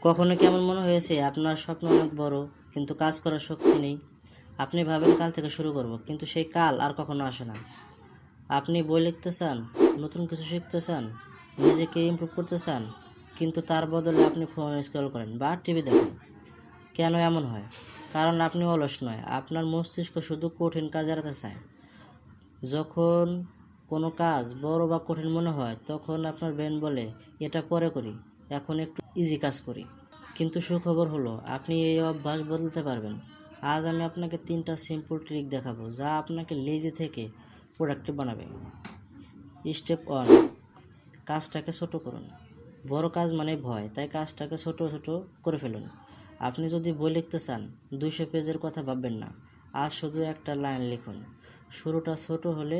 কখনো কেমন মনে হয়েছে আপনার স্বপ্ন অনেক বড় কিন্তু কাজ করার শক্তি নেই? আপনি ভাবেন কাল থেকে শুরু করব, কিন্তু সেই কাল আর কখনো আসে না। আপনি বই লিখতে চান, নতুন কিছু শিখতে চান, নিজেকে ইমপ্রুভ করতে চান, কিন্তু তার বদলে আপনি ফোন স্ক্রল করেন বা টিভি দেখেন। কেন এমন হয়? কারণ আপনি অলস নয়, আপনার মস্তিষ্ক শুধু কঠিন কাজ এড়াতে চায়। যখন কোনো কাজ বড় বা কঠিন মনে হয় তখন আপনার ব্রেন বলে এটা পরে করি, এখন একটু ইজি কাজ করি। কিন্তু সুখবর হলো আপনি এই অভ্যাস বদলাতে পারবেন। আজ আমি আপনাকে 3টা সিম্পল ট্রিক দেখাবো যা আপনাকে লেজি থেকে প্রোডাক্টিভ বানাবে। স্টেপ 1, কাজটাকে ছোট করুন। বড় কাজ মানে ভয়, তাই কাজটাকে ছোট ছোট করে ফেলুন। আপনি যদি বই লিখতে চান, 200 পেজের কথা ভাববেন না, আজ শুধু একটা লাইন লিখুন। শুরুটা ছোট হলে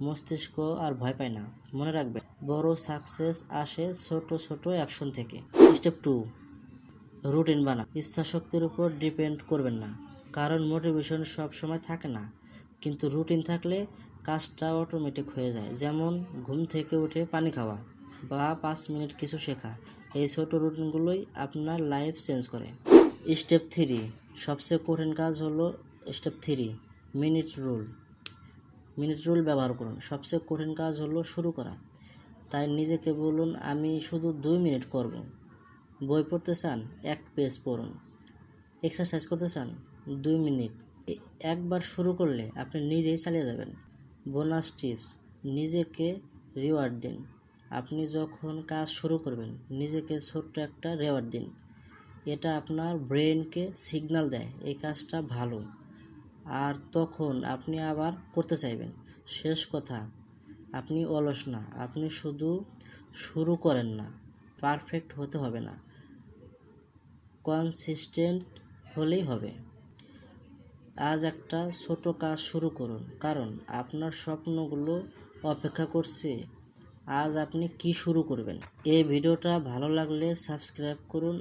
মস্তিষ্ক আর ভয় পায় না। মনে রাখবেন, বড় সাকসেস আসে ছোট ছোট অ্যাকশন থেকে। স্টেপ 2, রুটিন বানান। ইচ্ছাশক্তির উপর ডিপেন্ড করবেন না, কারণ মোটিভেশন সব সময় থাকে না, কিন্তু রুটিন থাকলে কাজটা অটোমেটিক হয়ে যায়। যেমন ঘুম থেকে উঠে পানি খাওয়া বা 5 মিনিট কিছু শেখা। এই ছোট রুটিনগুলোই আপনার লাইফ চেঞ্জ করে। স্টেপ 3, সবচেয়ে কঠিন কাজ হলো step 3, minute rule. Minute rule ব্যবহার করুন। সবচেয়ে কঠিন কাজ হলো শুরু করা, তাই নিজেকে বলুন আমি শুধু 2 মিনিট করব। বই পড়তে চান, 1 পেজ পড়ুন। এক্সারসাইজ করতে চান, 2 মিনিট। একবার শুরু করলে আপনি নিজেই চালিয়ে যাবেন। বোনাস টিপস, নিজেকে রিওয়ার্ড দিন। আপনি যখন কাজ শুরু করবেন নিজেকে ছোট্ট একটা রিওয়ার্ড দিন। এটা আপনার ব্রেনকে সিগন্যাল দেয় এই কাজটা ভালো, আর তখন আপনি আবার করতে চাইবেন। শেষ কথা, আপনি অলস না, আপনি শুধু শুরু করেন না। পারফেক্ট হতে হবে না, কনসিস্টেন্ট হলেই হবে। আজ একটা ছোট কাজ শুরু করুন, কারণ আপনার স্বপ্নগুলো অপেক্ষা করছে। আজ আপনি কি শুরু করবেন? এই ভিডিওটা ভালো লাগলে সাবস্ক্রাইব করুন।